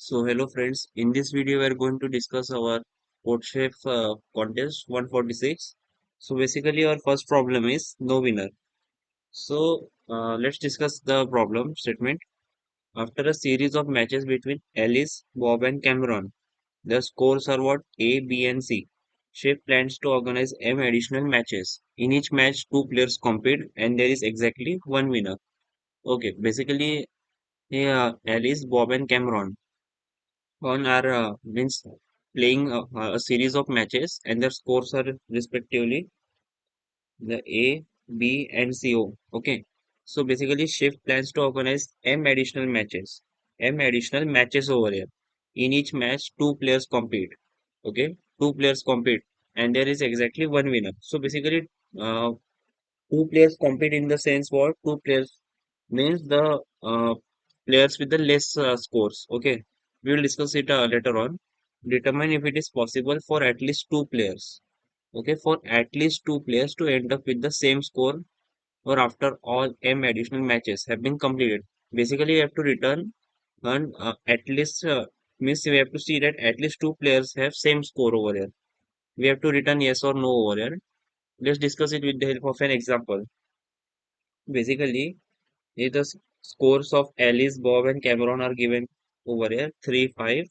So hello friends, in this video we are going to discuss our Codechef contest 146. So basically our first problem is no winner. So let's discuss the problem statement. After a series of matches between Alice, Bob and Cameron, the scores are what? A, B and C. Chef plans to organize M additional matches. In each match, two players compete and there is exactly one winner. Okay, basically Alice, Bob and Cameron on our means playing a series of matches and their scores are respectively the A, B, and CO. Okay. So basically, Shift plans to organize M additional matches. M additional matches over here. In each match, two players compete. Okay. Two players compete. And there is exactly one winner. So basically, uh, two players compete in the sense what two players means the players with the less scores. Okay, we will discuss it later on. Determine if it is possible for at least two players. Okay, for at least two players to end up with the same score or after all m additional matches have been completed. Basically, you have to return and at least means we have to see that at least two players have same score over here. We have to return yes or no over here. Let's discuss it with the help of an example. Basically, if the scores of Alice, Bob, and Cameron are given over here 3, 5,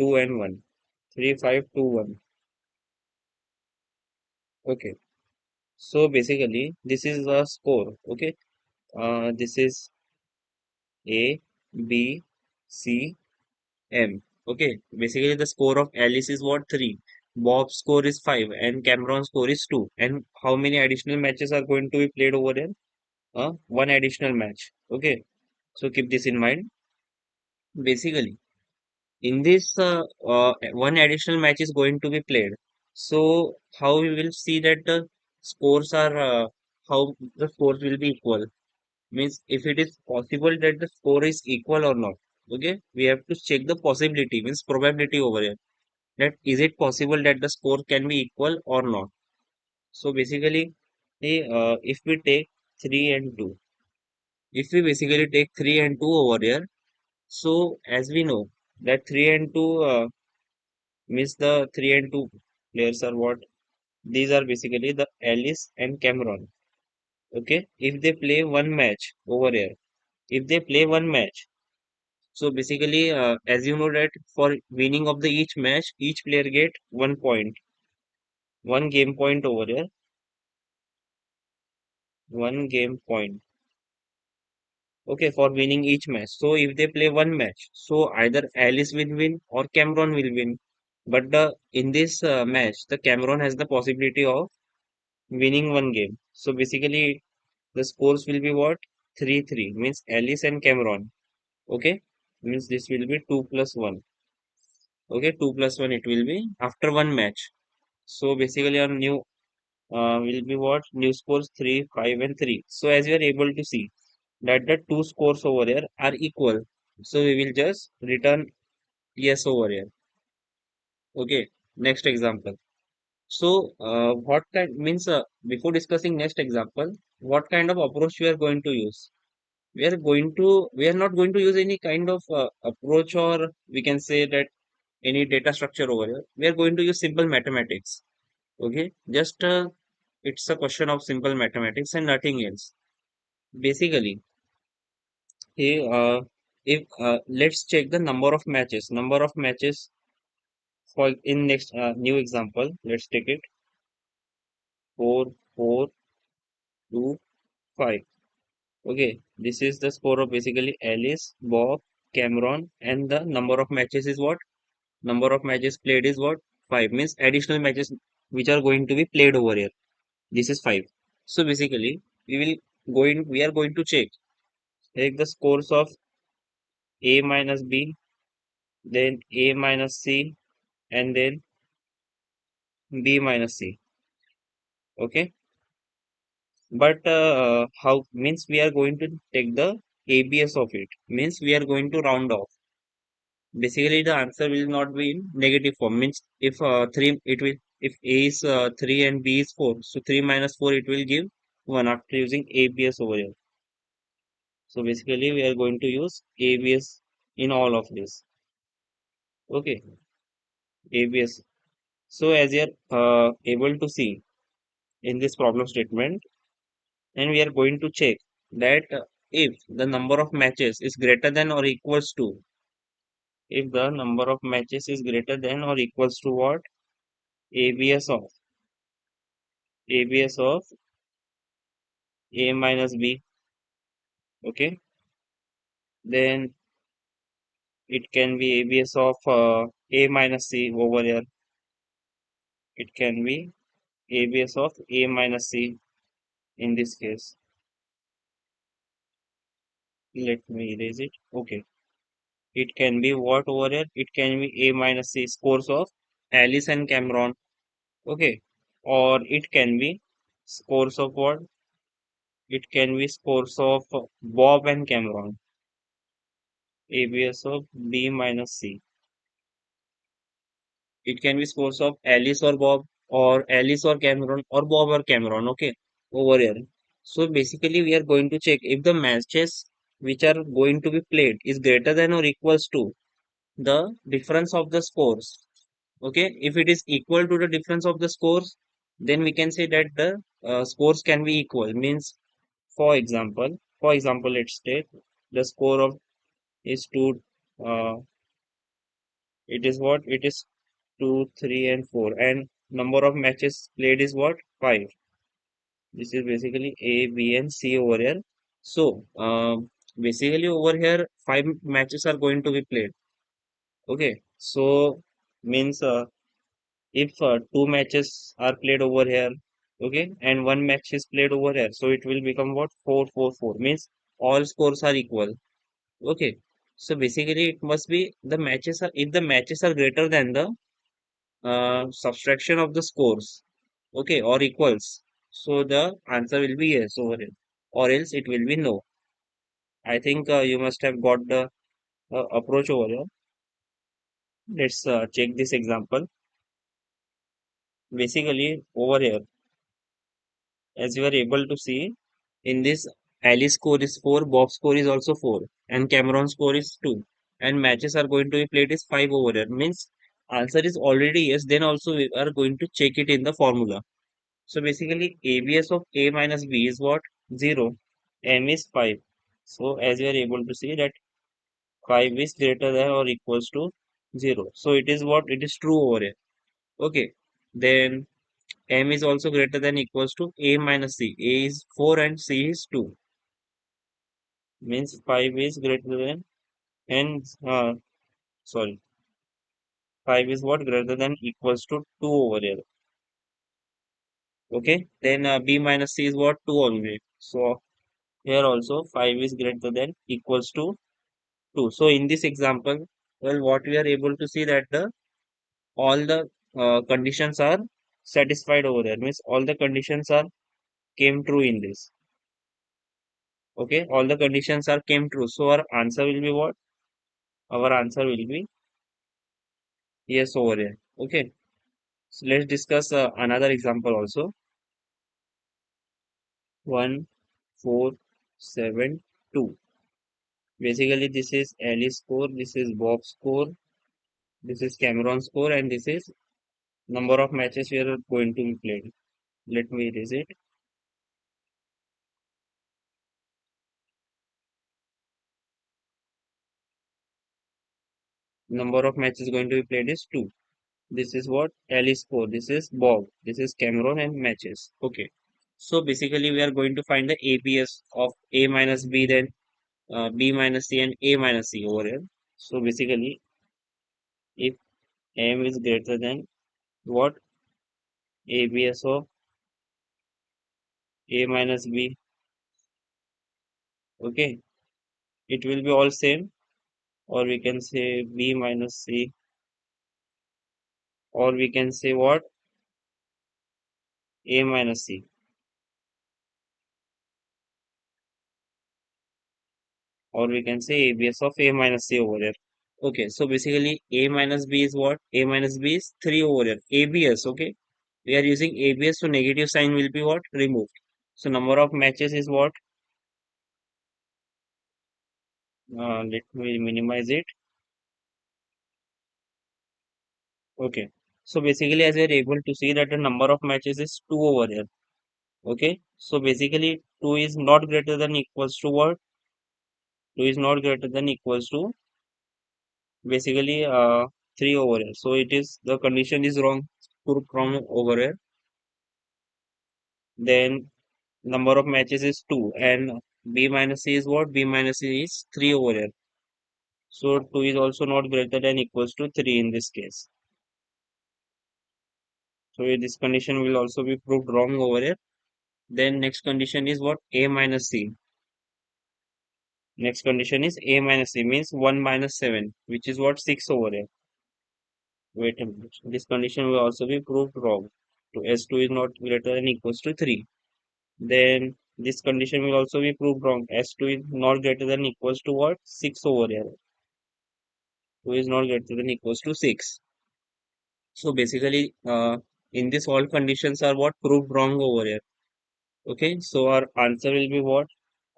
2, and 1. 3, 5, 2, 1. Okay. So basically, this is the score. Okay. This is A, B, C, M. Okay. Basically, the score of Alice is what? 3. Bob's score is 5 and Cameron's score is 2. And how many additional matches are going to be played over here? One additional match. Okay. So keep this in mind. Basically, in this one additional match is going to be played, so how we will see that the scores are how the scores will be equal means if it is possible that the score is equal or not. Okay, we have to check the possibility means probability over here, that is it possible that the score can be equal or not. So basically if we take 3 and 2, if we basically take 3 and 2 over here, so as we know that 3 and 2 means the 3 and 2 players are what? These are basically the Alice and Cameron. Okay, if they play one match over here, if they play one match, so basically, as you know that for winning of the each match, each player get 1 point, one game point over here, one game point. Okay, for winning each match. So if they play one match, so either Alice will win or Cameron will win. But the in this match, the Cameron has the possibility of winning one game. So basically, the scores will be what? 3-3 means Alice and Cameron. Okay, means this will be 2 plus 1. Okay, 2 plus 1 it will be after one match. So basically, our new will be what? New scores 3, 5, and 3. So as you are able to see that the two scores over here are equal. So we will just return yes over here. Okay, next example. So, what kind means before discussing next example, what kind of approach we are going to use? We are not going to use any kind of approach, or we can say that any data structure over here. We are going to use simple mathematics. Okay, just it's a question of simple mathematics and nothing else. Basically, hey, if let's check the number of matches. Number of matches for in next new example. Let's take it 4, 4, 2, 5. Okay, this is the score of basically Alice, Bob, Cameron, and the number of matches is what? Number of matches played is what? 5 means additional matches which are going to be played over here. This is 5. So basically, we are going to take the scores of A minus B, then A minus C, and then B minus C. Okay, but how means we are going to take the ABS of it means we are going to round off. Basically, the answer will not be in negative form. Means if 3, it will if A is 3 and B is 4, so 3 minus 4 it will give 1 after using ABS over here. So basically, we are going to use ABS in all of this. Okay, ABS. So as you're able to see in this problem statement, and we are going to check that if the number of matches is greater than or equals to, if the number of matches is greater than or equals to what? ABS of ABS of A minus B. Okay, then it can be ABS of A minus C over here. It can be ABS of A minus C in this case. Let me erase it. Okay. It can be what over here? It can be A minus C scores of Alice and Cameron. Okay. Or it can be scores of what? It can be scores of Bob and Cameron. ABS of B minus C. It can be scores of Alice or Bob, or Alice or Cameron, or Bob or Cameron. Okay. Over here. So basically we are going to check if the matches which are going to be played is greater than or equals to the difference of the scores. Okay, if it is equal to the difference of the scores, then we can say that the scores can be equal. Means, for example, let's take the score of is two. It is what? It is 2, 3, and 4, and number of matches played is what? 5. This is basically A, B, and C over here. So, basically over here, 5 matches are going to be played. Okay, so means if 2 matches are played over here, okay, and 1 match is played over here, so it will become what? 4, 4, 4. Means all scores are equal. Okay, so basically it must be the matches are, if the matches are greater than the subtraction of the scores, okay, or equals, so the answer will be yes over here, or else it will be no. I think you must have got the approach over here. Let's check this example. Basically over here, as you are able to see in this, Ali's score is 4, Bob's score is also 4, and Cameron's score is 2, and matches are going to be played is 5 over here. Means answer is already yes, then also we are going to check it in the formula. So basically ABS of A minus B is what? 0, M is 5. So as you are able to see that 5 is greater than or equals to 0. So it is what? It is true over here. Okay. Then M is also greater than equals to A minus C. A is 4 and C is 2. Means 5 is greater than, and sorry, 5 is what? Greater than equals to 2 over here. Okay. Then B minus C is what? 2 only. So here also 5 is greater than equals to 2. So in this example, well, what we are able to see that the all the conditions are satisfied over there. Means all the conditions are came true in this. Okay, all the conditions are came true. So our answer will be what? Our answer will be yes over here. Okay, so let's discuss another example also. 1, 4, 7, 2. Basically, this is Ali's score, this is Bob's score, this is Cameron's score, and this is number of matches we are going to be played. Let me erase it. Number of matches going to be played is 2. This is what? Ali's score. This is Bob. This is Cameron and matches. Okay. So basically, we are going to find the ABS of A minus B, then B minus C, and A minus C over here. So basically, if M is greater than what? ABS of A minus B. Okay. It will be all same, or we can say B minus C, or we can say what? A minus C, or we can say ABS of A minus C over here. Okay, so basically A minus B is what? A minus B is 3 over here. ABS, okay? We are using ABS, so negative sign will be what? Removed. So number of matches is what? Let me minimize it. Okay. So basically, as we are able to see that the number of matches is 2 over here. Okay. So basically, 2 is not greater than equals to what? 2 is not greater than equals to basically 3 over here. So it is the condition is wrong from over here. Then number of matches is 2 and B minus C is what? B minus C is 3 over here. So 2 is also not greater than equals to 3 in this case. So this condition will also be proved wrong over here. Then next condition is what? A minus C. Next condition is A minus C means 1 minus 7, which is what? 6 over here. Wait a minute. This condition will also be proved wrong. So S2 is not greater than equals to 3. Then this condition will also be proved wrong. S2 is not greater than equals to what? 6 over here. 2 is not greater than equals to 6. So basically, in this all conditions are what proved wrong over here. Okay, so our answer will be what?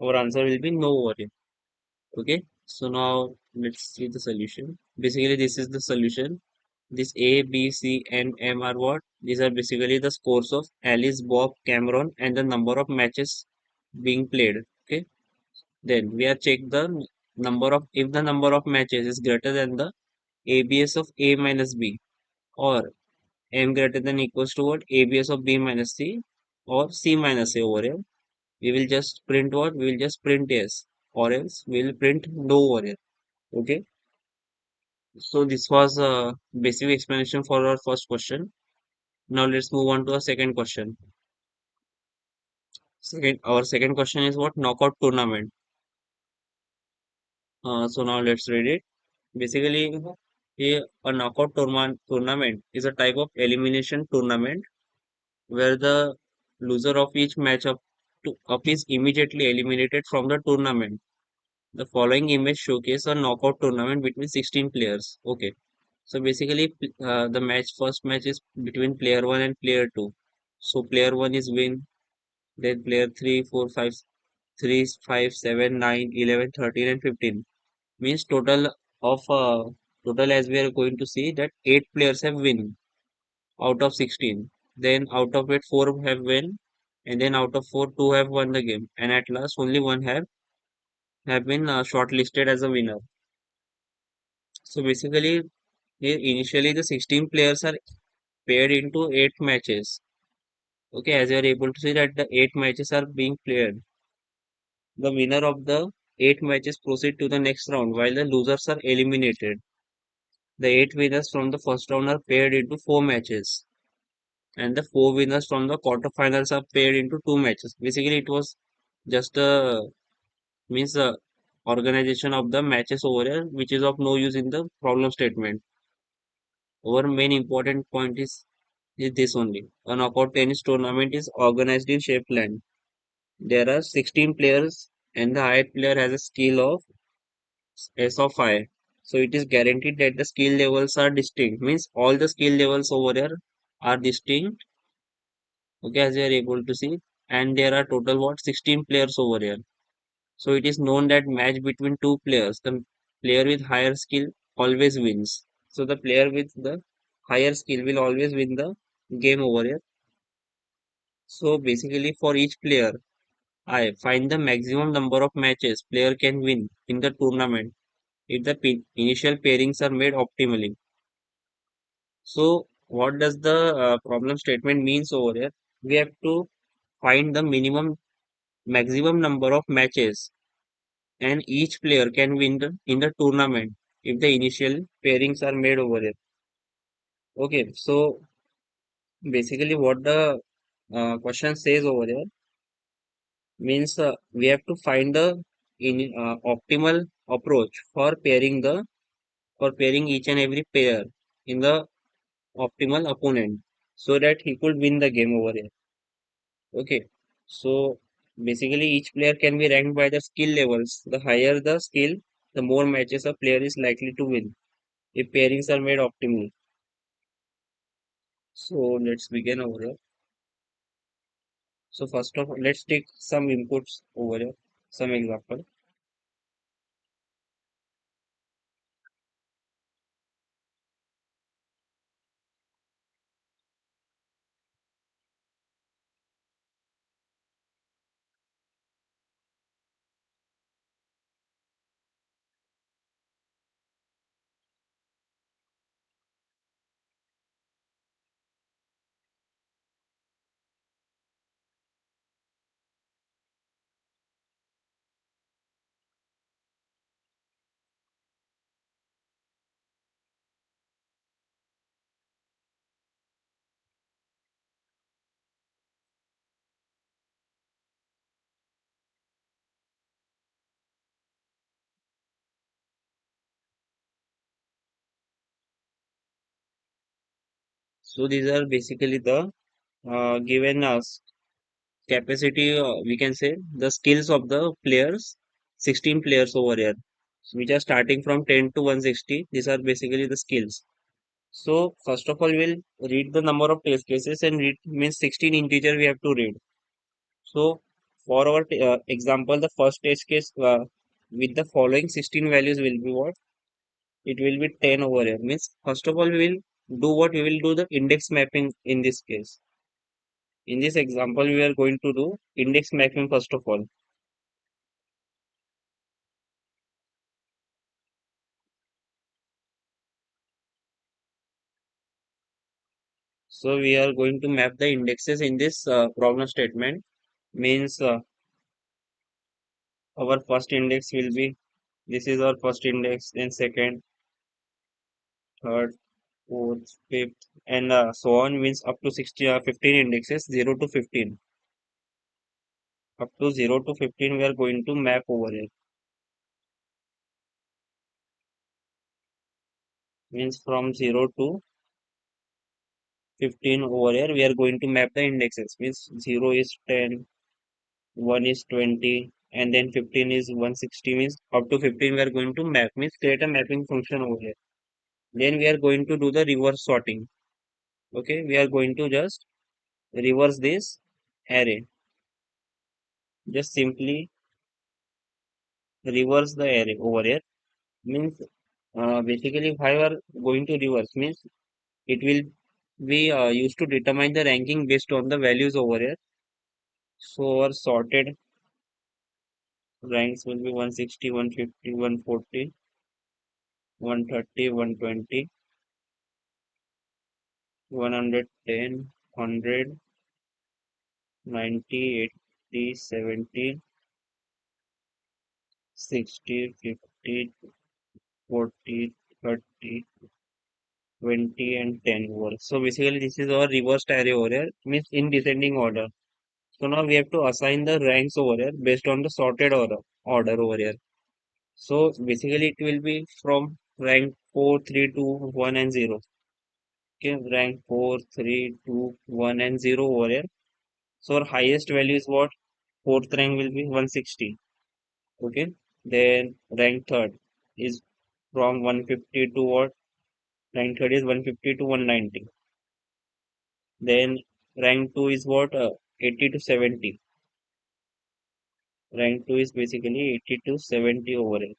Our answer will be no over here. Okay, so now let's see the solution. Basically, this is the solution. This A, B, C, and M are what? These are basically the scores of Alice, Bob, Cameron, and the number of matches being played. Okay, then we are check the number of if the number of matches is greater than the ABS of A minus B, or M greater than equals to what? ABS of B minus C, or C minus A over here. We will just print what? We will just print yes, or else we will print no over here. Okay. So this was a basic explanation for our first question. Now let's move on to our second question. Our second question is what? Knockout tournament. So now let's read it. Basically, a knockout tournament is a type of elimination tournament where the loser of each up is immediately eliminated from the tournament. The following image showcase a knockout tournament between 16 players. Okay. So basically, the first match is between player 1 and player 2. So player 1 is win, then player 3, 4, 5, 3, 5, 7, 9, 11, 13, and 15. Means total as we are going to see that 8 players have win out of 16. Then out of it 4 have win, and then out of 4 2 have won the game, and at last only one have been shortlisted as a winner. So basically, initially the 16 players are paired into 8 matches. Okay, as you are able to see that the 8 matches are being played. The winner of the 8 matches proceed to the next round while the losers are eliminated. The 8 winners from the first round are paired into 4 matches, and the 4 winners from the quarterfinals are paired into 2 matches. Basically, it was just a means the organization of the matches over here, which is of no use in the problem statement. Our main important point is this only. A knockout tennis tournament is organized in Shapland. There are 16 players, and the highest player has a skill of S of I. So it is guaranteed that the skill levels are distinct. Means all the skill levels over here are distinct. Okay, as you are able to see, and there are total what 16 players over here. So it is known that match between two players, the player with higher skill always wins. So the player with the higher skill will always win the game over here. So basically, for each player, I find the maximum number of matches player can win in the tournament if the initial pairings are made optimally. So what does the problem statement means over here? We have to find the maximum number of matches and each player can win in the tournament if the initial pairings are made over here. Okay, so basically what the question says over here means we have to find the optimal approach for pairing each and every pair in the optimal opponent so that he could win the game over here. Okay, so basically each player can be ranked by the skill levels. The higher the skill, the more matches a player is likely to win if pairings are made optimally. So let's begin over here. So first of all, let's take some inputs over here, some example. So these are basically the given capacity, we can say the skills of the players, 16 players over here, which are starting from 10 to 160. These are basically the skills. So first of all, we'll read the number of test cases, and read means 16 integer we have to read. So for our example, the first test case with the following 16 values will be what? It will be 10 over here. Means first of all, we will do what? We will do the index mapping in this case. In this example, we are going to do index mapping first of all. So we are going to map the indexes in this problem statement. Means our first index will be, this is our first index, then second, third, fourth, fifth, and so on. Means up to 60, 15 indexes, 0 to 15. Up to 0 to 15, we are going to map over here. Means from 0 to 15 over here, we are going to map the indexes. Means 0 is 10, 1 is 20, and then 15 is 160. Means up to 15, we are going to map. Means create a mapping function over here. Then we are going to do the reverse sorting. Okay, we are going to just reverse this array. Just simply reverse the array over here. Means basically why we are going to reverse means it will be used to determine the ranking based on the values over here. So our sorted ranks will be 160, 150, 140, 130, 120, 110, 100, 90, 80, 70, 60, 50, 40, 30, 20, and 10 over. So basically this is our reversed array over here, means in descending order. So now we have to assign the ranks over here based on the sorted order over here. So basically it will be from rank 4, 3, 2, 1, and 0. Okay, rank 4, 3, 2, 1, and 0 over here. So our highest value is what? Fourth rank will be 160. Okay, then rank third is from 150 to what? Rank third is 150 to 190. Then rank 2 is what? 80 to 70. Rank 2 is basically 80 to 70 over here.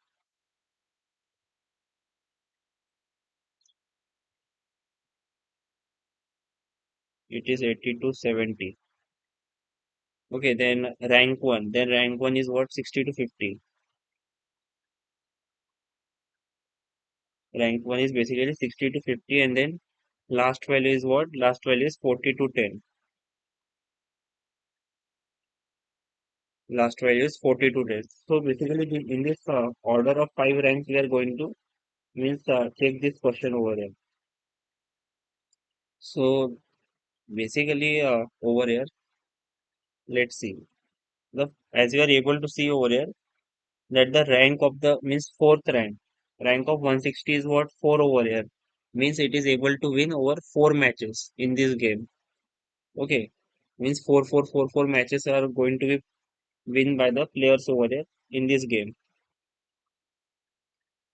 It is 80 to 70. Okay, then rank 1. Then rank 1 is what? 60 to 50. Rank 1 is basically 60 to 50, and then last value is what? Last value is 40 to 10. Last value is 40 to 10. So basically in this order of 5 ranks we are going to means check this question over here. So basically over here, let's see. The as you are able to see over here that the rank of the means fourth rank of 160 is what? 4 over here. Means it is able to win over 4 matches in this game. Okay. Means 4 matches are going to be win by the players over there in this game.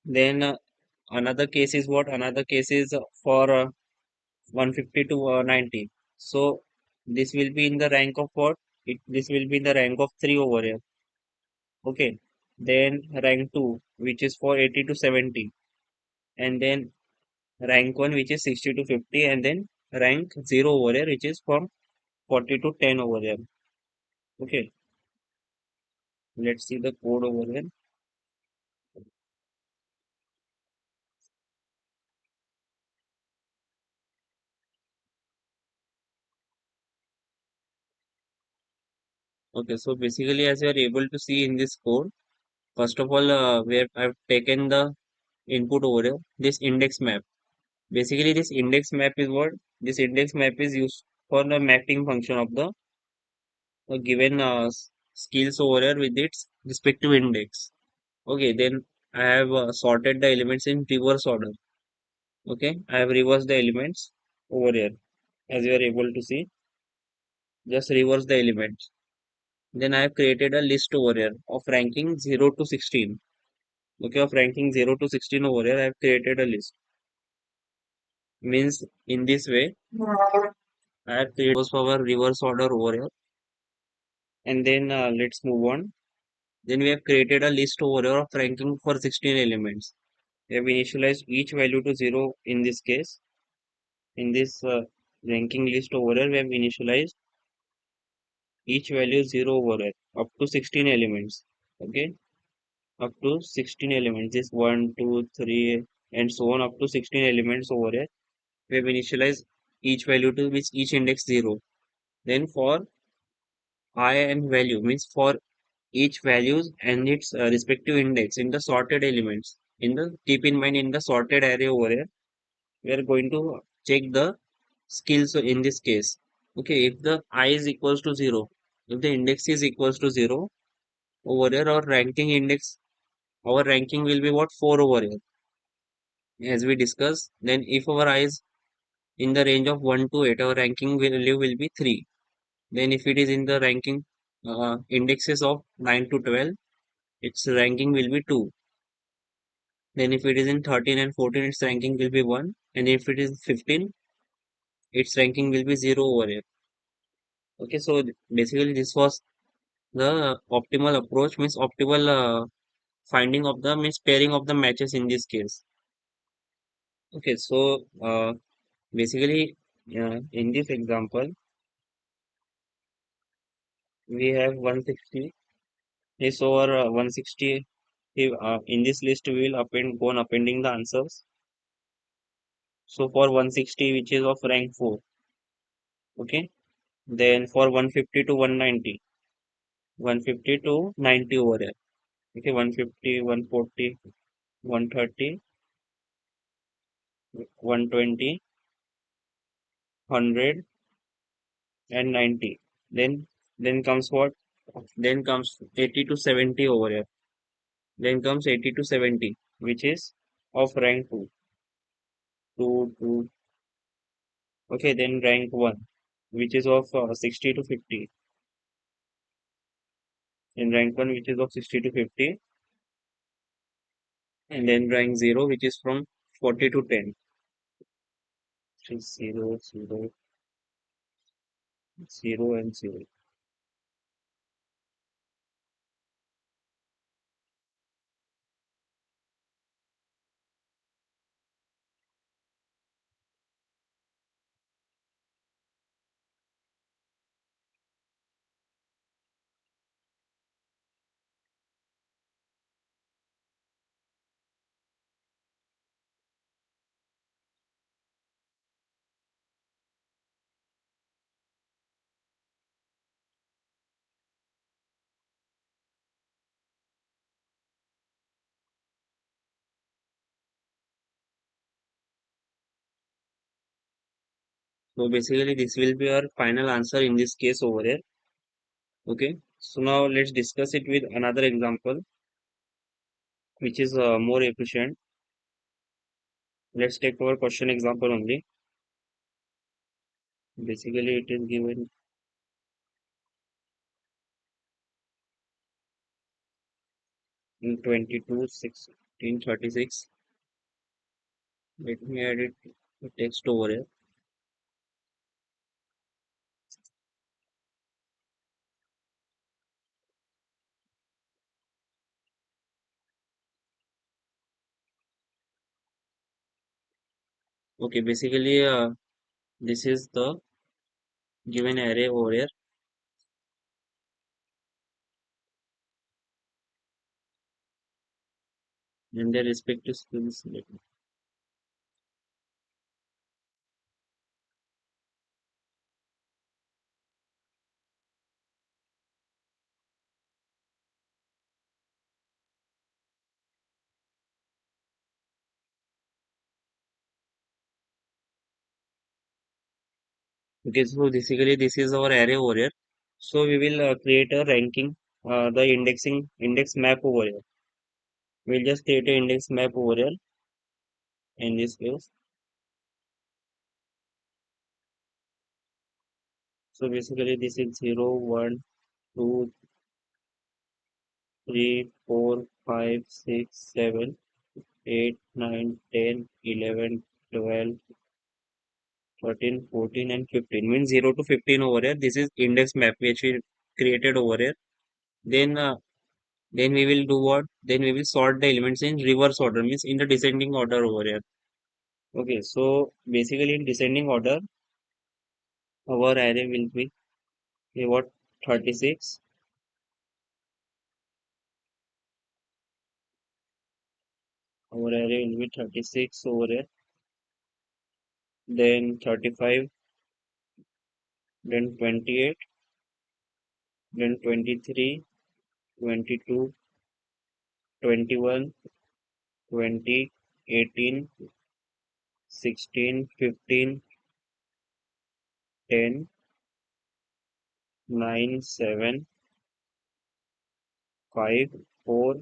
Then another case is what? Another case is for 150 to 90. So this will be in the rank of what? This will be in the rank of 3 over here. Okay. Then rank 2, which is for 80 to 70. And then rank 1, which is 60 to 50. And then rank 0 over here, which is from 40 to 10 over here. Okay. Let's see the code over here. Okay. So basically, as you are able to see in this code, first of all, I've taken the input over here, this index map. Basically, this index map is what? This index map is used for the mapping function of the given skills over here with its respective index. Okay, then I have sorted the elements in reverse order. Okay, I have reversed the elements over here. as you are able to see. Just reverse the elements. Then I have created a list over here of ranking 0 to 16. Okay, of ranking 0 to 16 over here, I have created a list. Means in this way, I have created those for our reverse order over here. And then let's move on. Then we have created a list over here of ranking for 16 elements. We have initialized each value to 0 in this case. In this ranking list over here, we have initialized each value 0 over here up to 16 elements. Okay, up to 16 elements. This 1, 2, 3, and so on up to 16 elements over here. We have initialized each value to which each index 0. Then for I and value means for each values and its respective index in the sorted elements. In the keep in mind in the sorted array over here, we are going to check the skills in this case. Okay, if the I is equals to 0, if the index is equals to 0 over here, our ranking will be what 4 over here as we discussed. Then if our I is in the range of 1 to 8, our ranking value will be 3. Then if it is in the ranking indexes of 9 to 12, its ranking will be 2. Then if it is in 13 and 14, its ranking will be 1. And if it is 15, its ranking will be 0 over here. Okay, so basically this was the optimal approach, means optimal finding of the means pairing of the matches in this case. Okay, so basically in this example, we have 160. Yes, over 160. In this list, we will go on appending the answers. So for 160, which is of rank 4, okay. Then for 150 to 190, 150 to 90 over here. Okay, 150, 140, 130, 120, 100, and 90. Then comes what? Then comes 80 to 70 over here. Then comes 80 to 70, which is of rank 2. 2, 2. Okay, then rank 1, which is of 60 to 50. In rank 1, which is of 60 to 50. And then rank 0, which is from 40 to 10. Which is 0, 0, 0, and 0. So basically, this will be our final answer in this case over here. Okay. So now let's discuss it with another example, which is more efficient. Let's take our question example only. Basically, it is given in 22 16 36. Let me edit the text over here. Okay, basically, this is the given array over here, and their respective skills. Okay, so basically, this is our array over here. So we will create a ranking, the index map over here. We'll just create an index map over here in this case. So basically this is 0, 1, 2, 3, 4, 5, 6, 7, 8, 9, 10, 11, 12, 13, 14, and 15. Means 0 to 15 over here. This is index map which we created over here. Then then we will do what? Then we will sort the elements in reverse order, means in the descending order over here. Okay, so basically in descending order, our array will be what 36. Our array will be 36 over here. Then 35, then 28, then 23, 22, 21, 20, 18, 16, 15, 10, 9, 7, 5, 4,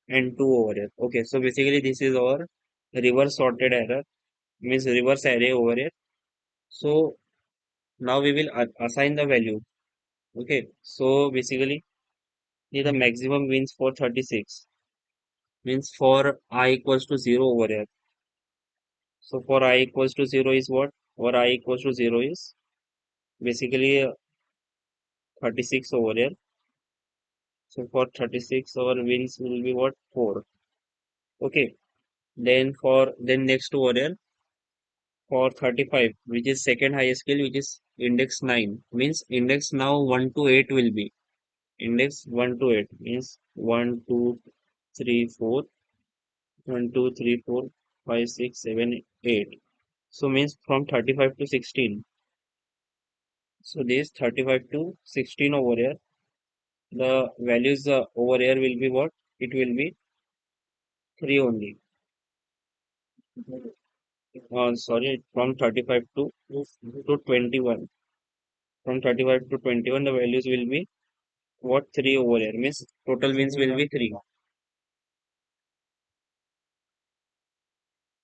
and 2 over here. Okay, so basically this is our reverse sorted error, means reverse array over here. So now we will assign the value. Okay, so basically the maximum wins for 36, means for I equals to 0 over here. So for I equals to 0 is what? For I equals to 0 is basically 36 over here. So for 36 our wins will be what? 4. Okay. Then next over here for 35, which is second highest scale, which is index 9, means index now 1 to 8 will be. Index 1 to 8 means 1, 2, 3, 4, 1, 2, 3, 4, 5, 6, 7, 8. So means from 35 to 16. So this 35 to 16 over here, the values over here will be what? It will be 3 only. Sorry, from 35 to 21. From 35 to 21, the values will be what? 3 over here. Means total wins will be 3.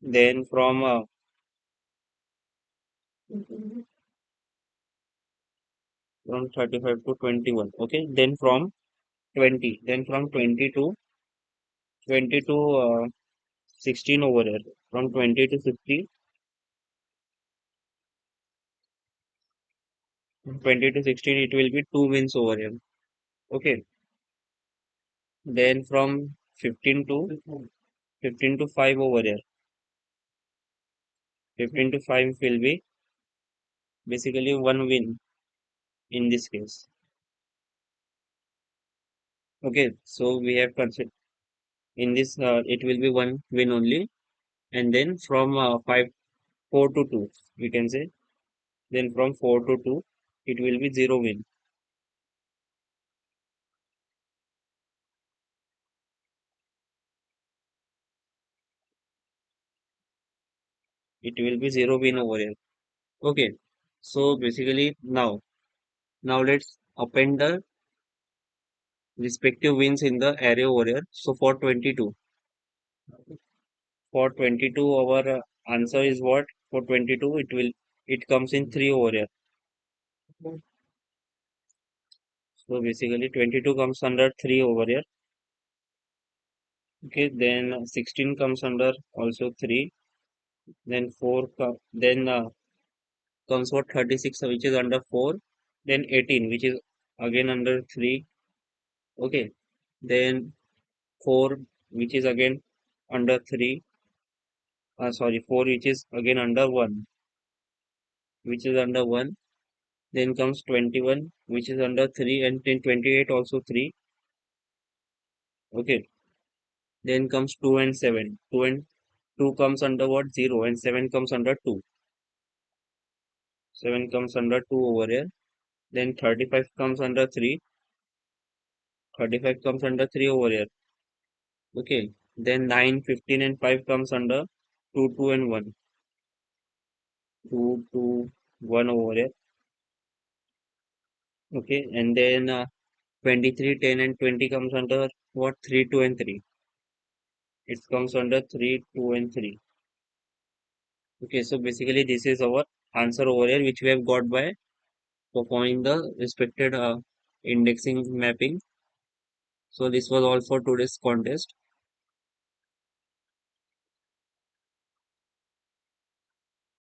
Then from 35 to 21. Okay. Then from 20. Then from 20 to 16 over here. From 20 to 50. From 20 to 16, it will be 2 wins over here. Okay. Then from 15 to 5 over here. 15 to 5 will be basically 1 win in this case. Okay. So we have considered in this, it will be 1 win only. And then from 4 to 2, we can say. Then from 4 to 2, it will be 0 win. It will be 0 win over here. Okay. So basically now let's append the respective wins in the array over here. So for 22 our answer is what? For 22 it comes in 3 over here. So basically 22 comes under 3 over here. Okay, then 16 comes under also 3. Then then comes what? 36, which is under 4. Then 18, which is again under 3. Okay, then 4, which is again under 3. Sorry, 4, which is again under 1, which is under 1. Then comes 21, which is under 3, and then 28 also 3. Okay, then comes 2 and 7. 2 comes under what? 0, and 7 comes under 2. 7 comes under 2 over here. Then 35 comes under 3. 35 comes under 3 over here. Okay, then 9, 15, and 5 comes under 2, 2, and 1. 2, 2, 1 over here. Okay, and then 23, 10, and 20 comes under what? 3, 2, and 3. It comes under 3, 2, and 3. Okay, so basically this is our answer over here, which we have got by performing the respected indexing mapping. So this was all for today's contest.